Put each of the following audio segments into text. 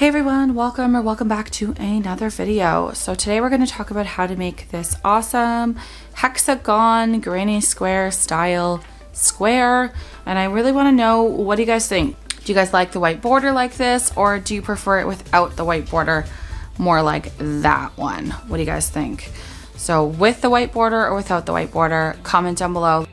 Hey everyone, welcome back to another video. So today we're going to talk about how to make this awesome hexagon granny square style square. And I really want to know, what do you guys think? Do you guys like the white border like this, or do you prefer it without the white border, more like that one? What do you guys think? So with the white border or without the white border, comment down below.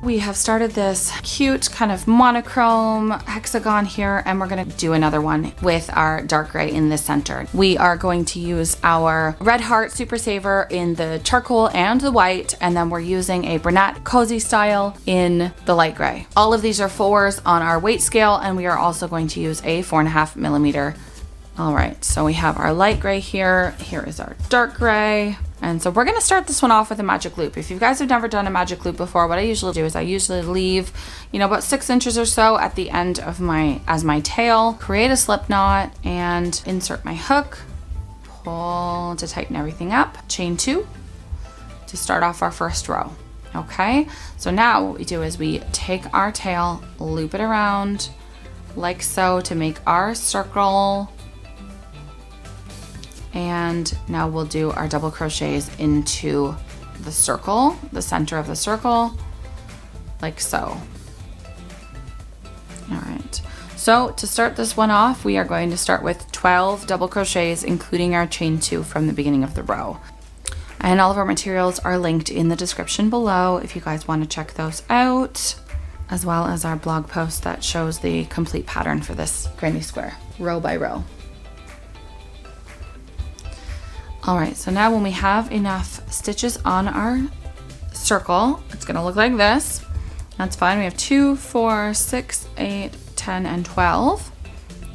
We have started this cute kind of monochrome hexagon here, and we're going to do another one with our dark gray in the center. We are going to use our Red Heart Super Saver in the charcoal and the white, and then we're using a Bernat Cozy style in the light gray. All of these are 4s on our weight scale, and we are also going to use a 4.5 millimeter. All right, so we have our light gray here. Here is our dark gray. And so we're going to start this one off with a magic loop. If you guys have never done a magic loop before, what I usually do is I usually leave, about 6 inches or so at the end of my tail, create a slip knot and insert my hook, pull to tighten everything up, chain 2 to start off our first row. Okay, so now what we do is we take our tail, loop it around like so to make our circle. And now we'll do our double crochets into the circle, the center of the circle, like so. All right, so to start this one off, we are going to start with 12 double crochets, including our chain 2 from the beginning of the row. And all of our materials are linked in the description below if you guys want to check those out, as well as our blog post that shows the complete pattern for this granny square, row by row. All right, so now when we have enough stitches on our circle, it's gonna look like this. That's fine. We have 2, 4, 6, 8, 10, and 12.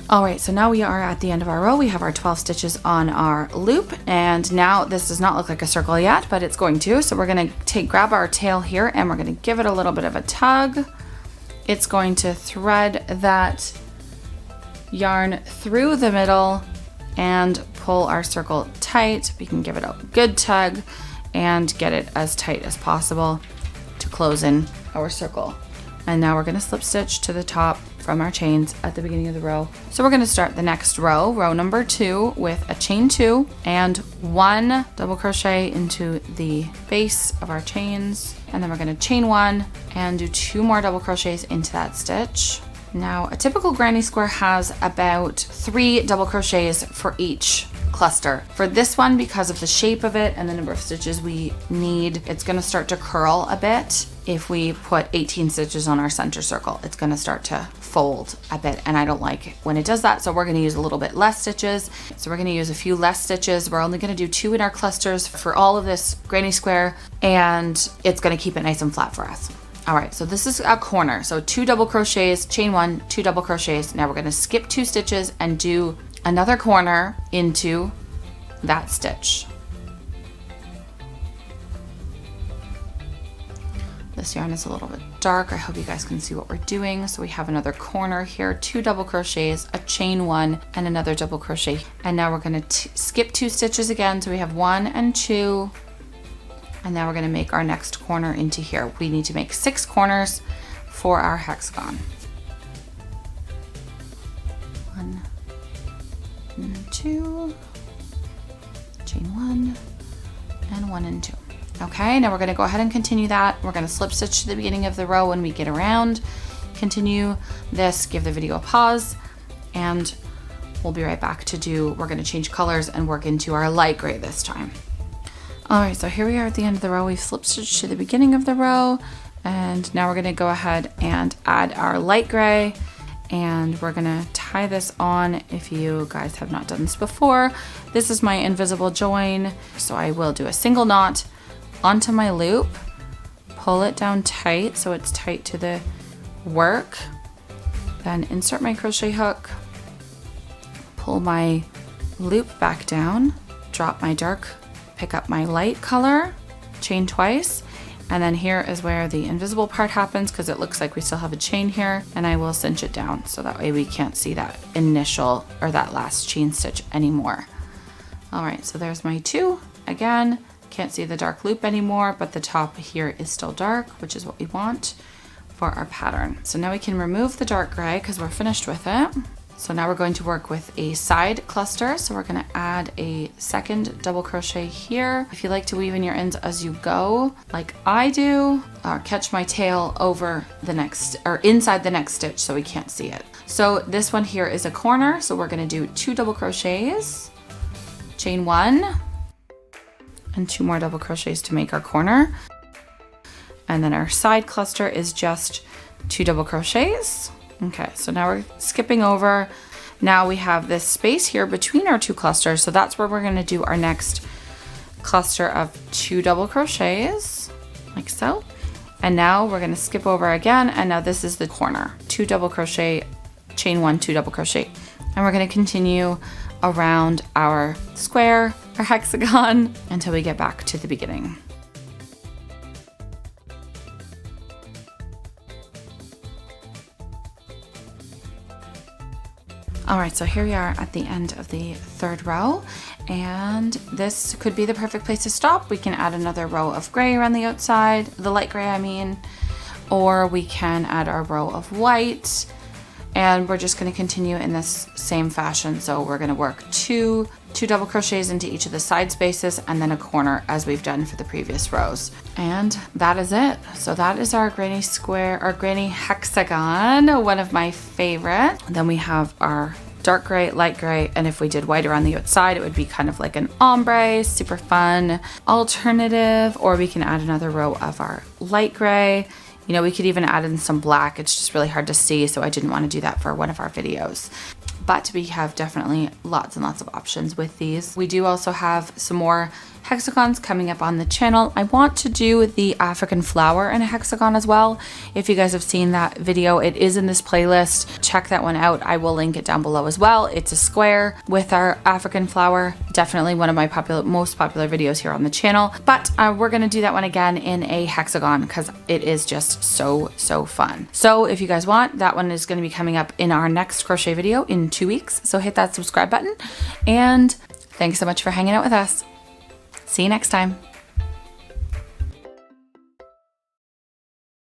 All right, so now we are at the end of our row. We have our 12 stitches on our loop, and now this does not look like a circle yet, but it's going to. So we're gonna grab our tail here, and we're gonna give it a little bit of a tug. It's going to thread that yarn through the middle and pull our circle tight. We can give it a good tug and get it as tight as possible to close in our circle. And now we're going to slip stitch to the top from our chains at the beginning of the row. So we're going to start the next row, row number 2, with a chain 2 and 1 double crochet into the base of our chains. And then we're going to chain 1 and do 2 more double crochets into that stitch. Now, a typical granny square has about 3 double crochets for each cluster. For this one, because of the shape of it and the number of stitches we need, it's going to start to curl a bit. If we put 18 stitches on our center circle, it's going to start to fold a bit, and I don't like it when it does that, so we're going to use a little bit less stitches. So we're going to use a few less stitches. We're only going to do 2 in our clusters for all of this granny square, and it's going to keep it nice and flat for us. All right, so this is a corner. So 2 double crochets, chain 1, 2 double crochets. Now we're going to skip 2 stitches and do another corner into that stitch. This yarn is a little bit dark. I hope you guys can see what we're doing. So we have another corner here, 2 double crochets, a chain 1, and another double crochet. And now we're going to skip 2 stitches again. So we have 1 and 2. And now we're going to make our next corner into here. We need to make 6 corners for our hexagon. 1 and 2, chain 1, and 1 and 2. Okay, now we're going to go ahead and continue that. We're going to slip stitch to the beginning of the row when we get around. Continue this, give the video a pause, and we'll be right back we're going to change colors and work into our light gray this time. All right, so here we are at the end of the row. We've slip stitched to the beginning of the row, and now we're going to go ahead and add our light gray, and we're going to tie this on. If you guys have not done this before, this is my invisible join. So I will do a single knot onto my loop, pull it down tight so it's tight to the work, then insert my crochet hook, pull my loop back down, drop my dark, pick up my light color, chain twice, and then here is where the invisible part happens, because it looks like we still have a chain here, and I will cinch it down so that way we can't see that initial or that last chain stitch anymore. All right, so there's my 2. Again, can't see the dark loop anymore, but the top here is still dark, which is what we want for our pattern. So now we can remove the dark gray because we're finished with it. So now we're going to work with a side cluster. So we're going to add a second double crochet here. If you like to weave in your ends as you go, like I do, catch my tail over the next, or inside the next stitch so we can't see it. So this one here is a corner. So we're going to do 2 double crochets, chain 1, and 2 more double crochets to make our corner. And then our side cluster is just 2 double crochets. Okay, so now we're skipping over. Now we have this space here between our 2 clusters. So that's where we're gonna do our next cluster of 2 double crochets, like so. And now we're gonna skip over again. And now this is the corner, 2 double crochet, chain 1, 2 double crochet. And we're gonna continue around our square, our hexagon, until we get back to the beginning. All right, so here we are at the end of the 3rd row, and this could be the perfect place to stop. We can add another row of gray around the outside, the light gray I mean, or we can add our row of white, and we're just gonna continue in this same fashion. So we're gonna work two double crochets into each of the side spaces and then a corner as we've done for the previous rows. And that is it. So that is our granny square, our granny hexagon, one of my favorite. Then we have our dark gray, light gray, and if we did white around the outside, it would be kind of like an ombre, super fun alternative, or we can add another row of our light gray. You know, we could even add in some black. It's just really hard to see, so I didn't want to do that for one of our videos. But we have definitely lots and lots of options with these. We do also have some more hexagons coming up on the channel. I want to do the African flower in a hexagon as well. If you guys have seen that video, it is in this playlist. Check that one out. I will link it down below as well. It's a square with our African flower. Definitely one of my most popular videos here on the channel. But we're gonna do that one again in a hexagon because it is just so fun. So if you guys want, that one is gonna be coming up in our next crochet video in 2 weeks. So hit that subscribe button, and thanks so much for hanging out with us. See you next time.